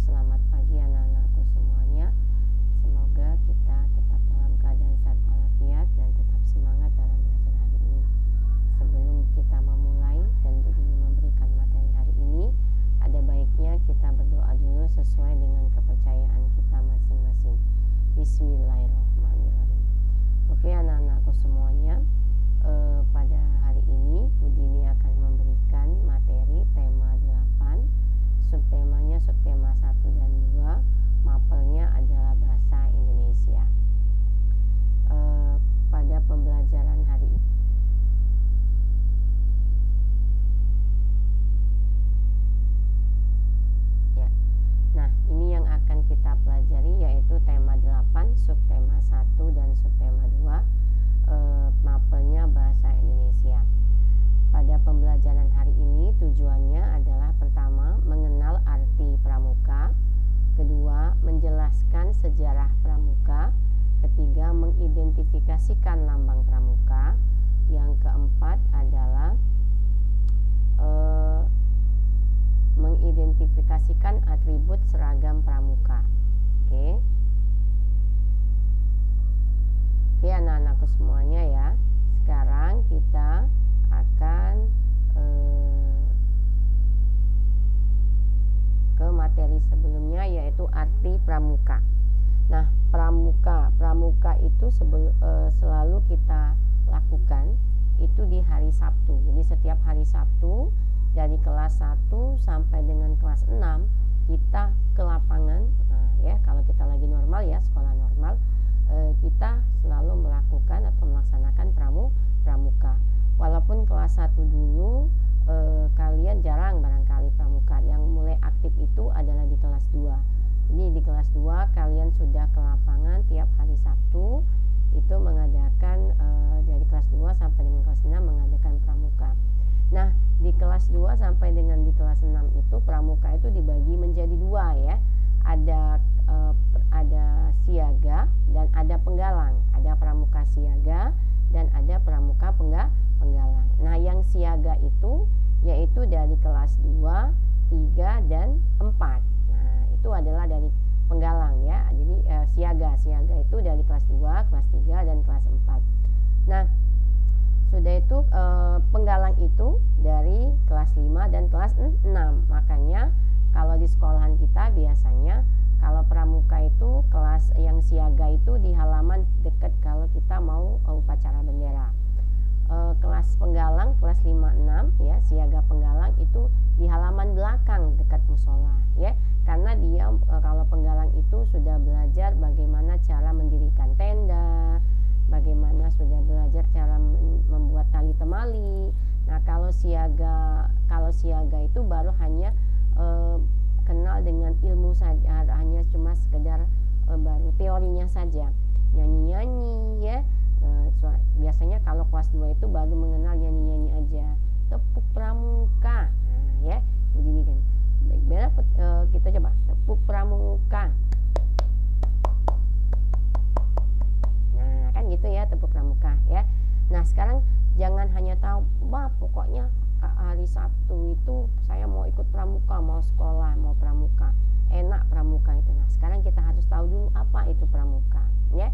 selamat pagi anak-anakku semuanya. Semoga kita tetap dalam keadaan sehat walafiat dan tetap semangat dalam belajar hari ini. Sebelum kita memulai dan begini memberikan materi hari ini, ada baiknya kita berdoa dulu sesuai dengan kepercayaan kita masing-masing. Bismillahirrahmanirrahim. Oke anak-anakku semuanya, pada hari ini Bu Dini akan memberikan materi tema 8, subtemanya subtema 1 dan 2, mapelnya adalah bahasa Indonesia. Pada pembelajaran hari ini ya. Nah, ini yang akan kita pelajari yaitu tema 8, subtema 1 dan subtema 2, mapelnya bahasa Indonesia. Pada pembelajaran hari ini tujuannya adalah pertama, mengenal arti pramuka, kedua, menjelaskan sejarah pramuka, ketiga, mengidentifikasikan lambang pramuka, yang keempat adalah mengidentifikasikan atribut seragam pramuka. Oke, anak-anakku semuanya ya. Sekarang kita akan ke materi sebelumnya yaitu arti pramuka. Nah, pramuka itu selalu kita lakukan itu di hari Sabtu. Jadi setiap hari Sabtu dari kelas 1 sampai dengan kelas 6 kita ke lapangan. Nah, ya, kalau kita lagi normal ya, sekolah normal, kita selalu melakukan atau melaksanakan pramuka. Walaupun kelas 1 dulu kalian jarang barangkali pramuka. Yang mulai aktif itu adalah di kelas 2. Jadi di kelas 2 kalian sudah ke lapangan tiap hari Sabtu itu mengadakan dari kelas 2 sampai dengan kelas 6 mengadakan pramuka. Nah, di kelas 2 sampai dengan di kelas 6 itu pramuka itu dibagi menjadi 2 ya. Ada siaga dan ada penggalang. Ada pramuka siaga dan ada pramuka penggalang. Nah, yang siaga itu yaitu dari kelas 2, 3 dan 4. Nah, itu adalah dari penggalang ya. Jadi siaga itu dari kelas 2, kelas 3 dan kelas 4. Nah, sudah itu penggalang itu dari kelas 5 dan kelas 6. Makanya kalau di sekolahan kita biasanya kalau pramuka itu kelas yang siaga itu di halaman dekat kalau kita mau upacara bendera. Kelas penggalang kelas 5, 6 ya, siaga penggalang itu di halaman belakang dekat musola ya. Karena dia kalau penggalang itu sudah belajar bagaimana cara mendirikan tenda, bagaimana sudah belajar cara membuat tali temali. Nah, kalau siaga itu baru hanya kenal dengan ilmu saja, hanya cuma sekedar baru teorinya saja, nyanyi-nyanyi ya. Biasanya kalau kelas 2 itu baru mengenal nyanyi-nyanyi aja, tepuk pramuka. Nah, ya, begini kan. Baik, kita coba tepuk pramuka. Nah, kan gitu ya, tepuk pramuka ya. Nah, sekarang jangan hanya tahu, wah pokoknya hari Sabtu itu saya mau ikut pramuka, mau sekolah, mau pramuka. Enak pramuka itu. Nah, sekarang kita harus tahu dulu apa itu pramuka ya.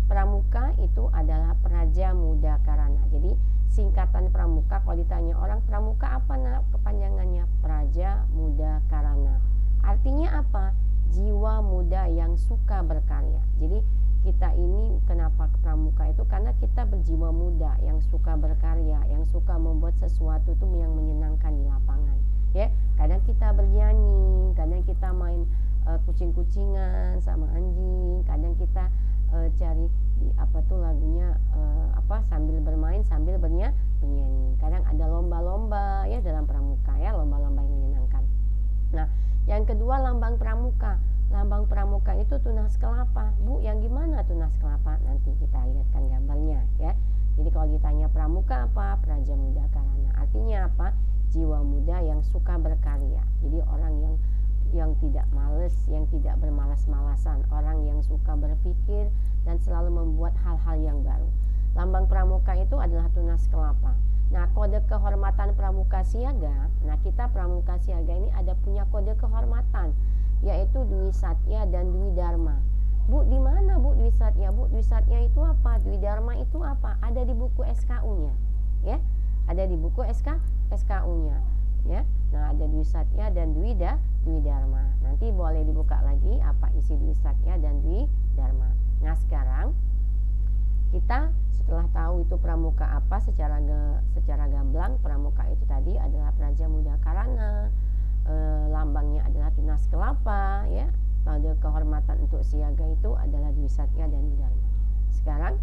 Pramuka itu adalah Praja Muda Karana. Jadi singkatan pramuka, kalau ditanya orang pramuka apa nak kepanjangannya, Praja Muda Karana. Artinya apa? Jiwa muda yang suka berkarya. Jadi kita ini kenapa pramuka itu karena kita berjiwa muda yang suka berkarya, yang suka membuat sesuatu itu yang menyenangkan di lapangan ya. Kadang kita bernyanyi, kadang kita main kucing-kucingan sama anjing, kadang kita cari lagunya sambil bermain sambil bernyanyi. Kadang ada lomba-lomba ya dalam pramuka ya, lomba-lomba yang menyenangkan. Nah, yang kedua lambang pramuka. Lambang pramuka itu tunas kelapa. Bu, yang gimana tunas kelapa? Nanti kita lihatkan gambarnya ya. Jadi kalau ditanya pramuka apa? Praja Muda Karana. Artinya apa? Jiwa muda yang suka berkarya. Jadi orang yang tidak males, yang tidak bermalas-malasan, orang yang suka berpikir dan selalu membuat hal-hal yang baru. Lambang pramuka itu adalah tunas kelapa. Nah, kode kehormatan pramuka siaga. Nah, kita pramuka siaga ini ada punya kode kehormatan. yaitu Dwi Satya dan Dwi Dharma. Bu, di mana Bu Dwi Satya? Bu, Dwi Satya itu apa? Dwi Dharma itu apa? Ada di buku SKU-nya, ya. Ada di buku SKU-nya, ya. Nah, ada Dwi Satya dan Dwi Dharma. Nanti boleh dibuka lagi apa isi Dwi Satya dan Dwi Dharma. Nah, sekarang kita setelah tahu itu pramuka apa secara gamblang, pramuka itu tadi adalah Praja Muda Karana, lambangnya adalah tunas kelapa, ya. Tanda kehormatan untuk siaga itu adalah Dwi Satya dan Dwi Dharma. Sekarang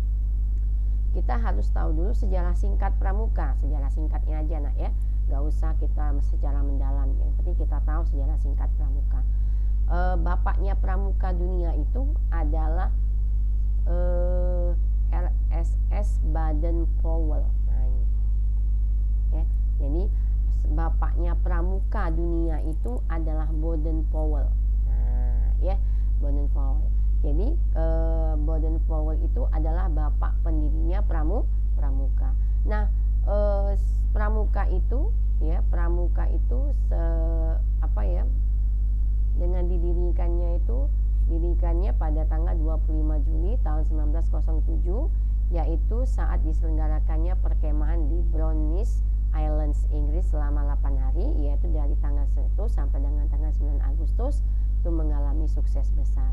kita harus tahu dulu sejarah singkat pramuka, sejarah singkatnya aja nak, ya. Gak usah kita secara mendalam, yang penting kita tahu sejarah singkat pramuka. Bapaknya pramuka dunia itu adalah RSS Baden-Powell. Nah, ini. Ya, jadi bapaknya pramuka dunia itu adalah Baden-Powell. Nah, ya, Baden-Powell. Jadi Baden-Powell itu adalah bapak pendirinya pramuka. Nah, pramuka itu, ya, dengan didirikannya pada tanggal 25 Juli tahun 1907, yaitu saat diselenggarakannya perkemahan di Brownies Islands, Inggris selama 8 hari, yaitu dari tanggal 1 sampai dengan tanggal 9 Agustus, itu mengalami sukses besar.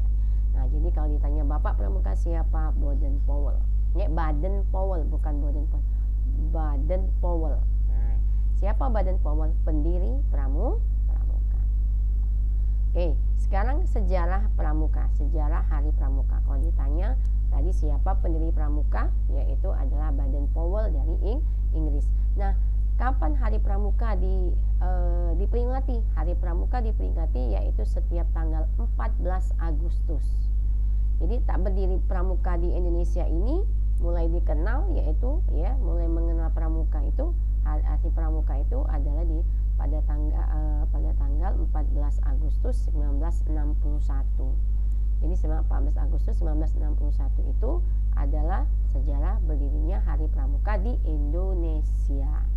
Nah, jadi kalau ditanya bapak pramuka siapa? Baden-Powell. Ya, Baden-Powell, bukan Baden-Powell. Baden-Powell. Nah, siapa Baden-Powell? Pendiri pramuka. Oke, sekarang sejarah pramuka, sejarah Hari Pramuka. Kalau ditanya tadi siapa pendiri pramuka, yaitu adalah Baden-Powell dari Inggris. Nah, kapan Hari Pramuka diperingati? Hari Pramuka diperingati yaitu setiap tanggal 14 Agustus. Jadi tak berdiri pramuka di Indonesia ini mulai dikenal, yaitu, ya, mulai mengenal pramuka itu, Hari Pramuka itu adalah pada tanggal 14 Agustus 1961. Jadi 14 Agustus 1961 itu adalah sejarah berdirinya Hari Pramuka di Indonesia.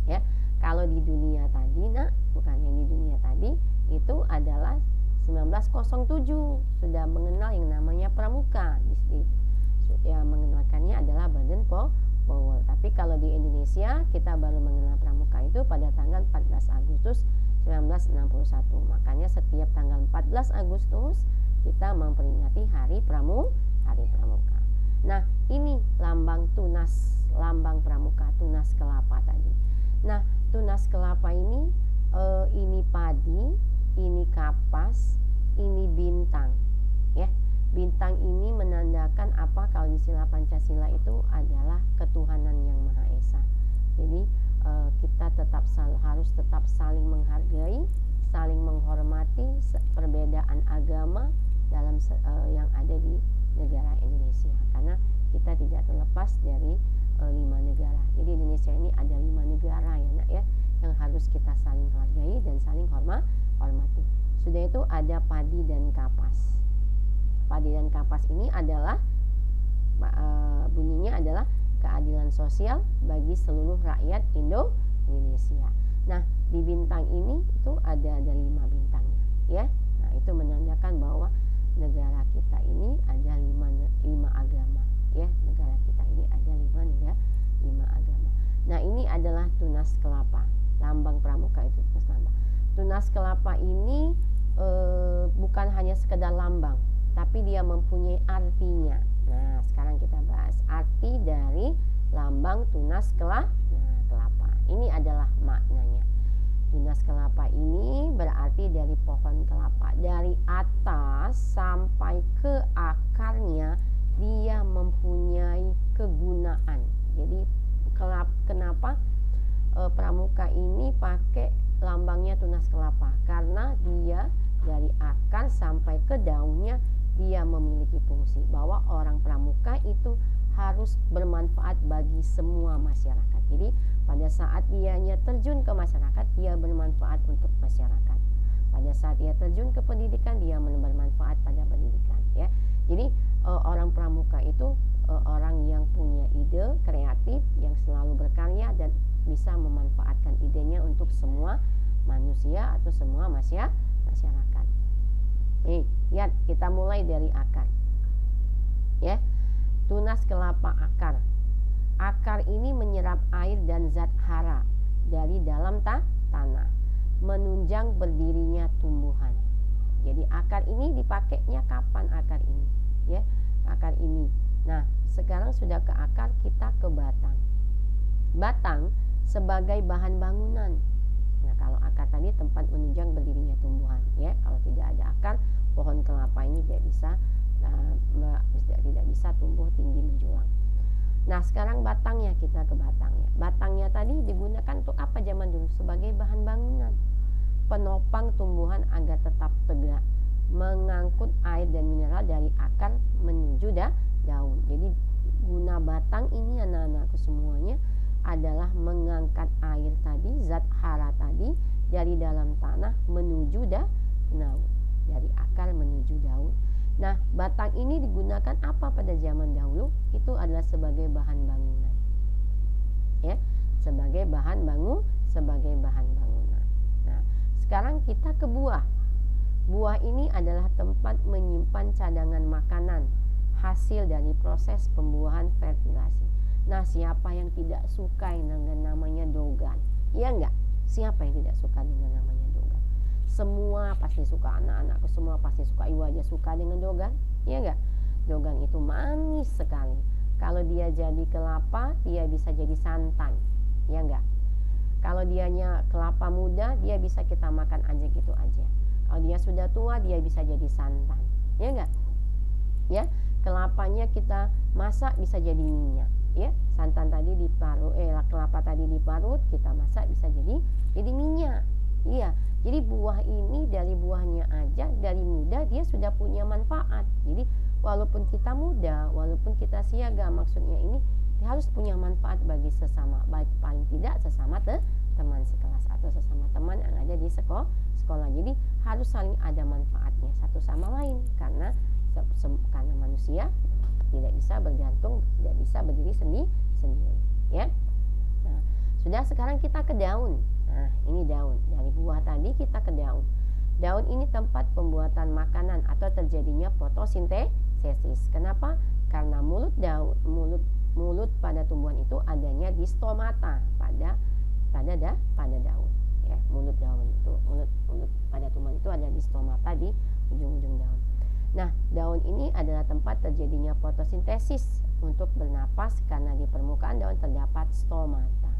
Ya, kalau di dunia tadi, nak, bukan yang di dunia tadi, itu adalah 1907 sudah mengenal yang namanya pramuka. Yang mengenalkannya adalah Baden-Powell. Tapi kalau di Indonesia kita baru mengenal pramuka itu pada tanggal 14 Agustus 1961. Makanya setiap tanggal 14 Agustus kita memperingati Hari Pramuka. Nah, ini lambang pramuka, tunas kelapa tadi. Nah, tunas kelapa ini padi, ini kapas, ini bintang, ya. Bintang ini menandakan apa? Kalau di sila Pancasila itu adalah ketuhanan yang Maha Esa. Jadi kita harus tetap saling menghargai, saling menghormati perbedaan agama dalam yang ada di negara Indonesia. Karena kita tidak terlepas dari 5 negara. Jadi Indonesia ini ada 5 negara, ya nak, ya, yang harus kita saling hargai dan saling hormati. Sudah itu ada padi dan kapas. Padi dan kapas ini adalah bunyinya adalah keadilan sosial bagi seluruh rakyat Indonesia. Nah, di bintang ini itu ada 5 bintangnya, ya. Nah, itu menandakan bahwa negara kita ini ada 5 agama, ya. Negara kita ini ada 5 agama. Nah, ini adalah tunas kelapa. Lambang pramuka itu tunas kelapa. Tunas kelapa ini bukan hanya sekedar lambang, tapi dia mempunyai artinya. Nah, sekarang kita bahas arti dari lambang tunas kelapa. Ini adalah maknanya. Tunas kelapa ini berarti dari pohon kelapa. Dari atas sampai ke akarnya dia mempunyai kegunaan. Jadi kenapa pramuka ini pakai lambangnya tunas kelapa? Karena dia dari akar sampai ke daunnya dia memiliki fungsi bahwa orang pramuka itu harus bermanfaat bagi semua masyarakat. Jadi pada saat dianya terjun ke masyarakat, dia bermanfaat untuk masyarakat. Pada saat dia terjun ke pendidikan, dia bermanfaat pada pendidikan, ya. Jadi orang pramuka itu orang yang punya ide kreatif, yang selalu berkarya dan bisa memanfaatkan idenya untuk semua manusia atau semua masyarakat. Lihat, kita mulai dari akar. Ya. Tunas kelapa akar. Akar ini menyerap air dan zat hara dari dalam tanah, menunjang berdirinya tumbuhan. Jadi akar ini dipakainya kapan akar ini? Ya, akar ini. Nah, sekarang sudah ke akar, kita ke batang. Batang sebagai bahan bangunan. Nah, kalau akar tadi tempat menunjang berdirinya tumbuhan, ya. Kalau tidak ada akar, pohon kelapa ini tidak bisa tumbuh tinggi menjulang. Nah, sekarang batangnya, kita ke batangnya. Batangnya tadi digunakan untuk apa zaman dulu? Sebagai bahan bangunan, penopang tumbuhan agar tetap tegak, mengangkut air dan mineral dari akar menuju daun. Jadi guna batang ini anak-anakku semuanya adalah mengangkat air tadi, zat hara tadi dari dalam tanah menuju daun, dari akar menuju daun. Nah, batang ini digunakan apa pada zaman dahulu? Itu adalah sebagai bahan bangunan. Ya, sebagai bahan bangunan. Nah, sekarang kita ke buah. Buah ini adalah tempat menyimpan cadangan makanan, hasil dari proses pembuahan fertilasi. Nah, siapa yang tidak suka dengan namanya dogan? Iya enggak? Siapa yang tidak suka dengan namanya dogan? Semua pasti suka, anak-anakku semua pasti suka. Ibu aja suka dengan dogan, iya enggak? Dogan itu manis sekali. Kalau dia jadi kelapa, dia bisa jadi santan, iya enggak? Kalau dianya kelapa muda, dia bisa kita makan aja gitu aja. Kalau dia sudah tua, dia bisa jadi santan, iya enggak? Ya, kelapanya kita masak bisa jadi minyak. Ya, santan tadi diparut, kelapa tadi diparut, kita masak bisa jadi minyak. Iya, jadi buah ini dari buahnya aja dari muda dia sudah punya manfaat. Jadi walaupun kita muda, walaupun kita siaga, maksudnya ini dia harus punya manfaat bagi sesama, baik paling tidak sesama teman sekelas atau sesama teman yang ada di sekolah. Jadi harus saling ada manfaatnya satu sama lain, karena manusia tidak bisa bergantung, tidak bisa berdiri sendiri, ya. Nah, sudah, sekarang kita ke daun. Nah, ini daun. Dari buah tadi kita ke daun. Daun ini tempat pembuatan makanan atau terjadinya fotosintesis. Kenapa? Karena mulut pada tumbuhan itu adanya di stomata pada daun. Ya, mulut pada tumbuhan itu ada di stomata di ujung-ujung daun. Nah, daun ini adalah tempat terjadinya fotosintesis untuk bernapas karena di permukaan daun terdapat stomata.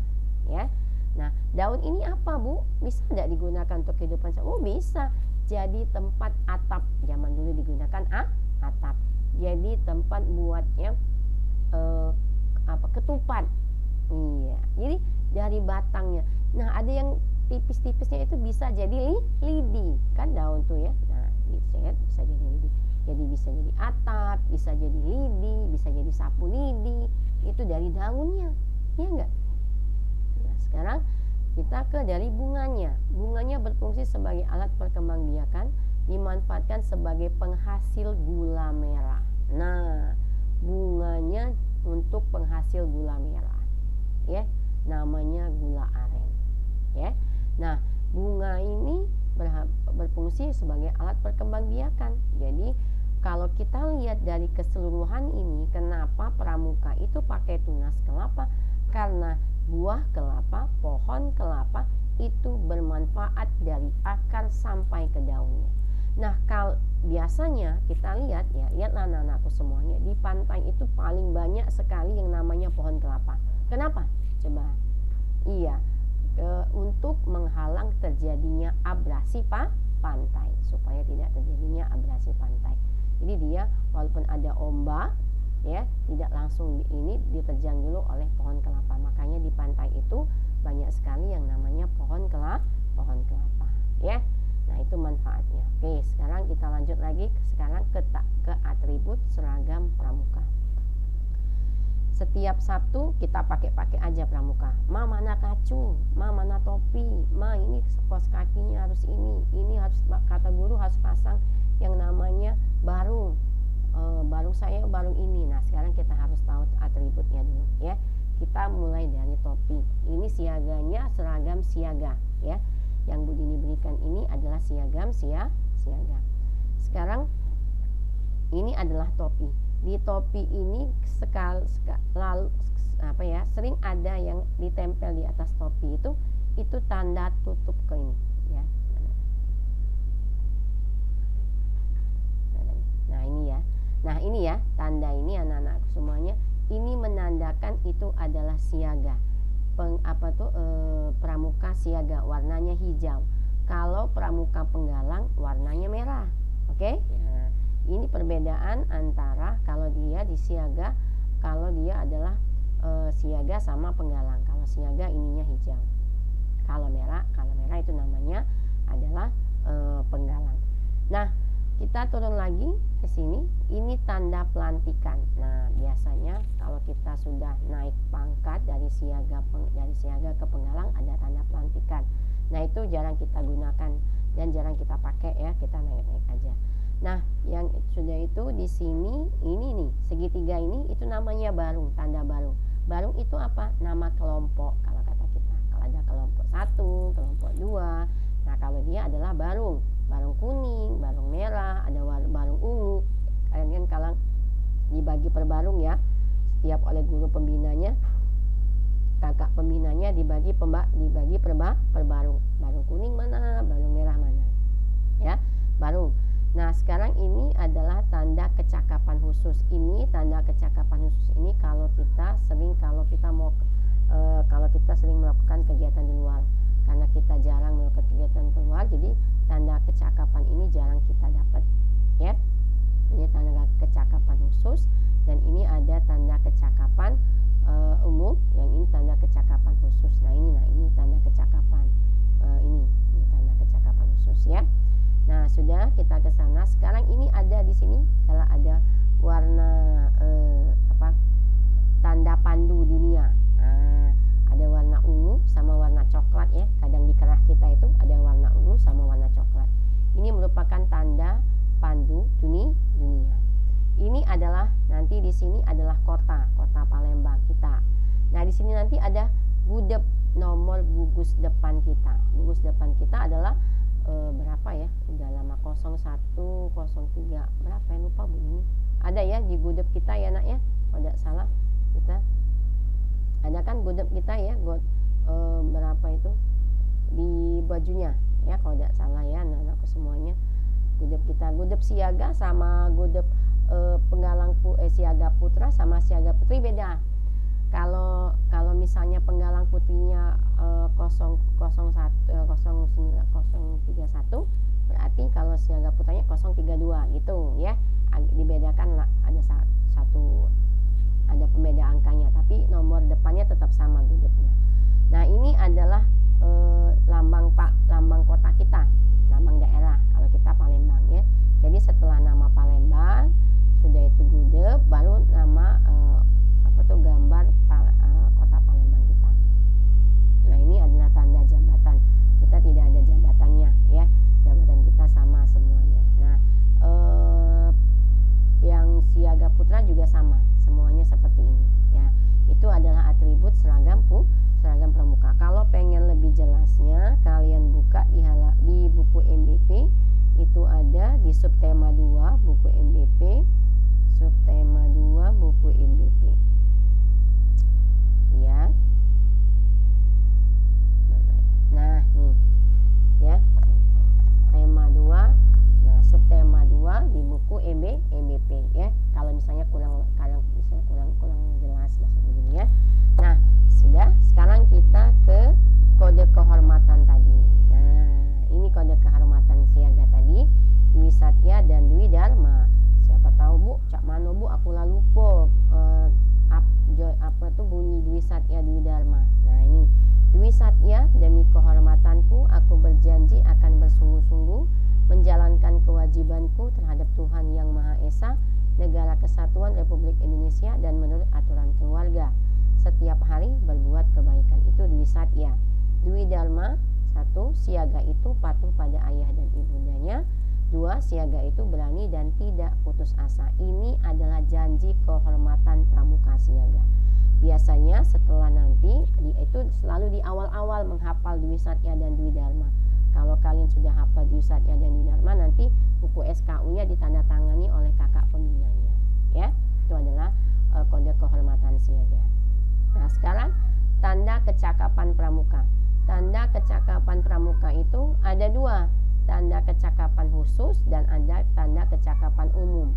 Ya. Nah, daun ini apa, Bu? Bisa tidak digunakan untuk kehidupan sehari? Oh, bisa. Jadi tempat atap. Zaman dulu digunakan atap. Jadi tempat buatnya ketupat. Iya. Jadi dari batangnya. Nah, ada yang tipis-tipisnya itu bisa jadi lidi, kan daun tuh ya. Nah, bisa jadi lidi. Jadi bisa jadi atap, bisa jadi lidi, bisa jadi sapu lidi. Itu dari daunnya. Iya enggak? Nah, sekarang kita ke dari bunganya. Bunganya berfungsi sebagai alat perkembangbiakan, dimanfaatkan sebagai penghasil gula merah. Nah, bunganya untuk penghasil gula merah. Ya, namanya gula aren. Ya. Nah, bunga ini berfungsi sebagai alat perkembangbiakan. Jadi kalau kita lihat dari keseluruhan ini, kenapa pramuka itu pakai tunas kelapa? Karena buah kelapa, pohon kelapa itu bermanfaat dari akar sampai ke daunnya. Nah, kalau biasanya kita lihat ya, lihatlah anak-anakku semuanya, di pantai itu paling banyak sekali yang namanya pohon kelapa. Kenapa? Coba. Iya, untuk menghalang terjadinya abrasi pantai, supaya tidak terjadinya abrasi pantai. Jadi dia walaupun ada ombak, ya, tidak langsung diterjang dulu oleh pohon kelapa. Makanya di pantai itu banyak sekali yang namanya pohon kelapa, ya. Nah, itu manfaatnya. Oke, sekarang kita lanjut lagi. Sekarang ke atribut seragam pramuka. Setiap Sabtu kita pakai aja pramuka. Ma, mana kacu, ma, mana topi, ma, ini kos kakinya harus ini harus, kata guru harus pasang yang namanya barung. Barung saya barung ini. Nah, sekarang kita harus tahu atributnya dulu, ya. Kita mulai dari topi. Ini siaganya seragam siaga, ya. Yang Bu Dini berikan ini adalah siaga. sekarang ini adalah topi. Di topi ini sering ada yang ditempel di atas topi itu tanda tutup ke ini ya. Nah ini ya. Nah ini ya, tanda ini anak-anak semuanya, ini menandakan itu adalah siaga. Pramuka siaga warnanya hijau. Kalau pramuka penggalang warnanya merah. Oke? Nah, ini perbedaan antara kalau dia di siaga, kalau dia adalah siaga sama penggalang. Kalau siaga ininya hijau. Kalau merah itu namanya adalah penggalang. Nah, kita turun lagi ke sini, ini tanda pelantikan. Nah, biasanya kalau kita sudah naik pangkat dari siaga ke penggalang ada tanda pelantikan. Nah, itu jarang kita gunakan dan jarang kita pakai ya, kita naik-naik aja. Nah, yang sudah itu di sini ini nih, segitiga ini itu namanya barung, tanda barung. Barung itu apa? Nama kelompok kalau kata kita. Kalau ada kelompok 1, kelompok 2. Nah, kalau dia adalah barung kuning, barung merah, ada barung ungu. Kalian kan kalau dibagi per barung ya, setiap oleh guru pembinanya, kakak pembinanya dibagi per barung. Barung kuning mana, barung merah mana. Ya, barung. Nah, sekarang ini adalah tanda kecakapan khusus. Ini tanda kecakapan khusus ini kalau kita sering melakukan kegiatan di luar. Karena kita jarang melakukan kegiatan keluar, jadi tanda kecakapan ini jarang kita dapat ya. Ini tanda kecakapan khusus dan ini ada tanda kecakapan umum, yang ini tanda kecakapan khusus. Nah ini tanda kecakapan ini tanda kecakapan khusus ya. Nah, sudah kita ke sana. Sekarang ini ada di sini kalau ada warna tanda pandu dunia. Nah, ada warna ungu sama warna coklat ya. Kadang di kerah kita itu ada warna ungu sama warna coklat. Ini merupakan tanda pandu dunia. Ini adalah nanti di sini adalah kota Palembang kita. Nah, di sini nanti ada gudep, nomor gugus depan kita. Gugus depan kita adalah berapa ya? Udah lama 01, 03 berapa ya, lupa bunyi. Ada ya di gudep kita ya nak ya. Kalau tidak salah kita ada kan gudep kita ya, berapa itu di bajunya ya kalau tidak salah ya anak-anakku semuanya. Gudep kita, gudep siaga sama gudep penggalang siaga putra sama siaga putri beda. Kalau misalnya penggalang putrinya 001 031 berarti kalau siaga putranya 032 gitu ya. Dibedakan ada ada pembeda angkanya, tapi nomor depannya tetap sama gudepnya. Nah, ini adalah lambang kota kita, lambang daerah kalau kita Palembang ya. Jadi setelah nama Palembang sudah itu gudep, baru nama gambar kota Palembang kita. Nah, ini adalah tanda jabatan. Kita tidak ada jabatannya ya. Jabatan kita sama semuanya. Nah, yang siaga putra juga sama, semuanya seperti ini ya. Itu adalah atribut seragam pramuka. Kalau pengen lebih jelasnya, kalian buka di buku MBP, itu ada di subtema 2 buku MBP, subtema 2 buku MBP ya. Nah, nih ya, tema 2. Nah, subtema 2 di buku MBP ya. Kalau misalnya kurang jelas bahasa begini ya. Nah, sudah, sekarang kita ke kode kehormatan tadi. Nah, ini kode kehormatan siaga tadi, Dwi Satya dan Dwi Dharma. Siapa tahu Bu, cak mano Bu, aku lalu lupa apa tuh bunyi Dwi Satya Dwi Dharma. Nah, ini Dwi Satya, demi kehormatanku aku berjanji akan bersungguh-sungguh menjalankan kewajibanku terhadap Tuhan Yang Maha Esa, Negara Kesatuan Republik Indonesia, dan menurut aturan keluarga. Setiap hari berbuat kebaikan. Itu Dwi Satya. Dwi Dharma, 1, siaga itu patuh pada ayah dan ibundanya. 2, siaga itu berani dan tidak putus asa. Ini adalah janji kehormatan pramuka siaga. Biasanya setelah nanti itu selalu di awal-awal menghafal Dwi Satya dan Dwi Dharma. Kalau kalian sudah hafal di Ustadz dan di Dharma, nanti buku SKU-nya ditandatangani oleh kakak pembinanya, ya. Itu adalah kode kehormatan siaga. Nah, sekarang tanda kecakapan pramuka. Tanda kecakapan pramuka itu ada dua, tanda kecakapan khusus dan ada tanda kecakapan umum.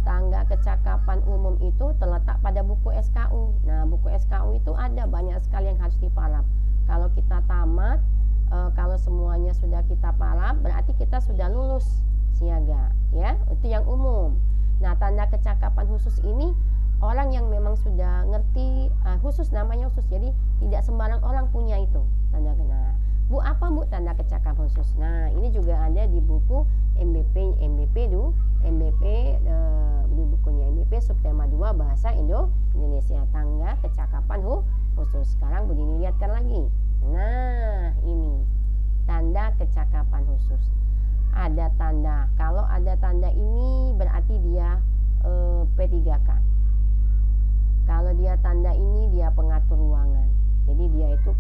Tanda kecakapan umum itu terletak pada buku SKU. Nah, buku SKU itu ada banyak sekali yang harus dipalap. Kalau kita tamat, kalau semuanya sudah kita palap, berarti kita sudah lulus siaga, ya. Itu yang umum. Nah, tanda kecakapan khusus ini orang yang memang sudah ngerti, khusus, namanya khusus. Jadi tidak sembarang orang punya itu tanda kena. Bu, apa Bu tanda kecakapan khusus? Nah, ini juga ada di buku MBP di bukunya MBP subtema 2 bahasa Indonesia, tanda kecakapan khusus. Sekarang Bu Dini lihatkan lagi. Nah, ini tanda kecakapan khusus. Ada tanda. Kalau ada tanda ini berarti dia P3K. Kalau dia tanda ini dia pengatur ruangan. Jadi dia itu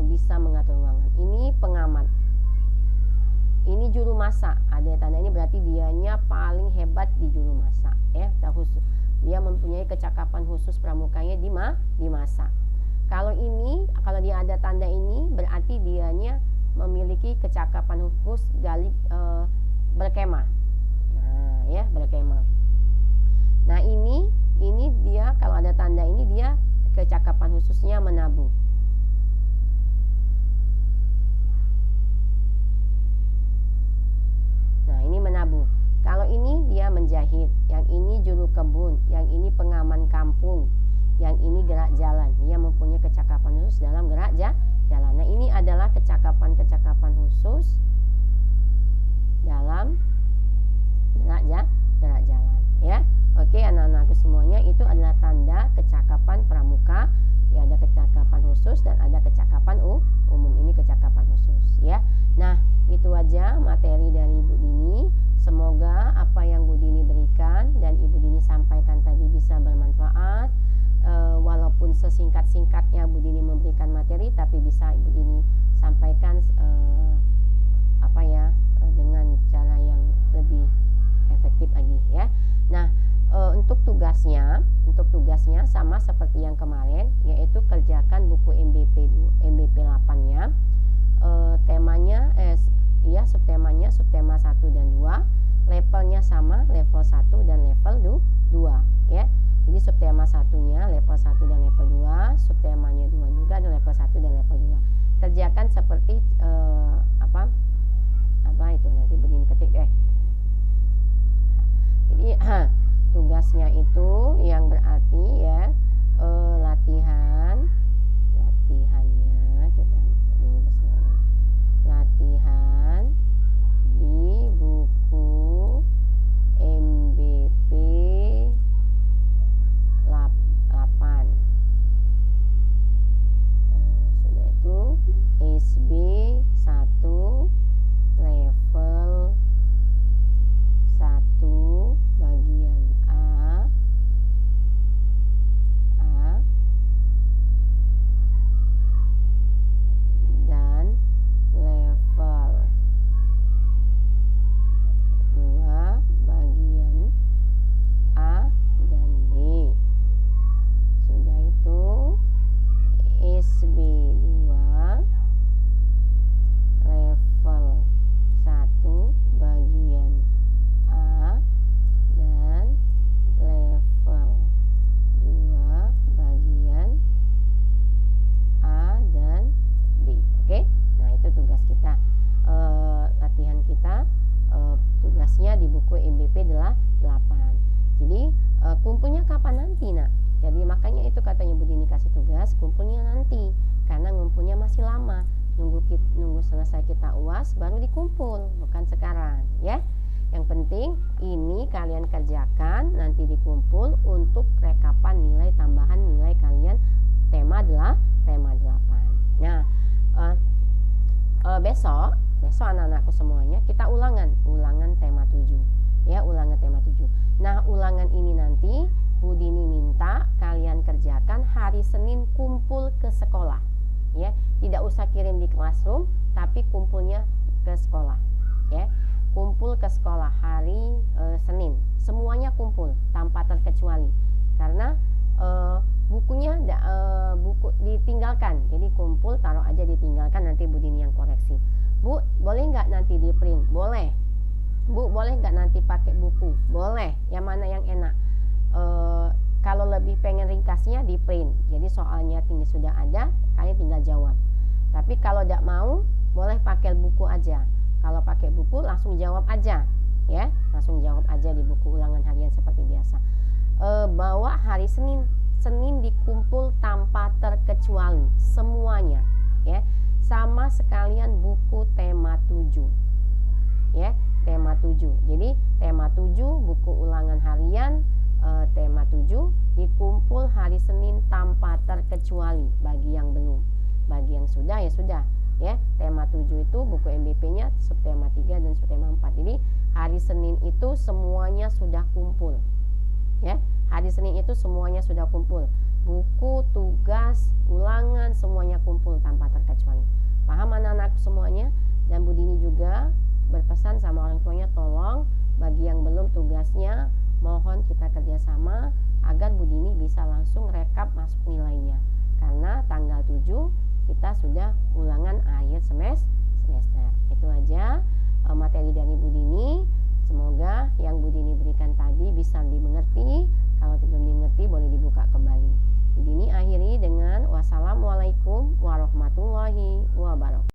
bisa mengatur ruangan. Ini pengamat. Ini juru masak. Ada tanda ini berarti dianya paling hebat di juru masak, ya. Dia mempunyai kecakapan khusus pramukanya di masak. Kalau dia ada tanda ini berarti dianya memiliki kecakapan khusus berkemah. Nah, ya, berkemah. Nah, ini dia kalau ada tanda ini dia kecakapan khususnya menabuh. Nah, ini menabuh. Kalau ini dia menjahit, yang ini juru kebun, yang ini pengaman kampung, yang ini gerak jalan. Dia mempunyai kecakapan khusus dalam gerak jalan. Nah, ini adalah kecakapan khusus dalam gerak jalan, ya. Oke, anak-anakku semuanya, itu adalah tanda kecakapan pramuka. Ya, ada kecakapan khusus dan ada kecakapan umum. Ini kecakapan khusus, ya. Nah, itu aja materi dari Ibu Dini. Semoga apa yang Bu Dini berikan dan Ibu Dini sampaikan tadi bisa bermanfaat. Walaupun sesingkat-singkatnya Bu Dini memberikan materi, tapi bisa Ibu Dini sampaikan dengan cara yang lebih efektif lagi, ya. Nah, untuk tugasnya sama seperti yang kemarin, yaitu kerjakan buku MBP 8-nya. Temanya subtema 1 dan 2. Levelnya sama, level 1 dan level 2, ya. Jadi subtema 1-nya level 1 dan level 2, subtemanya 2 juga ada level 1 dan level 2. Kerjakan seperti itu nanti begini ketik Jadi tugasnya itu yang berarti, ya, latihannya kita ini latihan di buku MBP 8. Sudah itu SB 1 level 1 bagian A dan level 2 bagian A dan B. Sudah itu SB 2 level 1 bagian A dan level 2 bagian A dan B. Oke? Nah, itu tugas kita. Latihan kita tugasnya di buku MBP 8. Jadi kumpulnya kapan nanti, Nak? Jadi makanya itu katanya Bu Dini kasih tugas, kumpulnya nanti. Karena ngumpulnya masih lama. Nunggu selesai kita UAS baru dikumpul, bukan sekarang, ya. Yang penting ini kalian kerjakan, nanti dikumpul untuk rekapan nilai tambahan nilai kalian tema 8. Nah, besok anak-anakku semuanya kita ulangan tema 7, ya, ulangan tema 7. Nah, ulangan ini nanti Bu Dini minta kalian kerjakan hari Senin kumpul ke sekolah, ya. Tidak usah kirim di classroom, tapi kumpulnya ke sekolah, ya. Kumpul ke sekolah hari Senin, semuanya kumpul tanpa terkecuali, karena bukunya buku ditinggalkan, jadi kumpul taruh aja ditinggalkan, nanti Bu Dini yang koreksi. Bu, boleh nggak nanti di print? Boleh. Bu, boleh nggak nanti pakai buku? Boleh. Yang mana yang enak? Kalau lebih pengen ringkasnya di print, jadi soalnya tinggal sudah ada, kalian tinggal jawab. Tapi kalau tidak mau, boleh pakai buku aja. Kalau pakai buku langsung jawab aja, ya, langsung jawab aja di buku ulangan harian seperti biasa. Bawa hari Senin dikumpul tanpa terkecuali semuanya, ya, sama sekalian buku tema 7, ya, tema 7. Jadi tema 7 buku ulangan harian tema 7 dikumpul hari Senin tanpa terkecuali. Bagi yang belum, bagi yang sudah ya sudah, ya. Tema 7 itu buku MBP-nya subtema 3 dan subtema 4. Jadi hari Senin itu semuanya sudah kumpul, ya. Hari Senin itu semuanya sudah kumpul. Buku, tugas, ulangan semuanya kumpul tanpa terkecuali. Paham anak-anak semuanya? Dan Bu Dini juga berpesan sama orang tuanya, tolong bagi yang belum tugasnya mohon kita kerjasama agar Bu Dini bisa langsung rekap masuk nilainya, karena tanggal 7 kita sudah ulangan akhir semester. Itu aja materi dari Bu Dini. Semoga yang Bu Dini berikan tadi bisa dimengerti. Kalau belum dimengerti boleh dibuka kembali. Bu Dini akhiri dengan wassalamualaikum warahmatullahi wabarakatuh.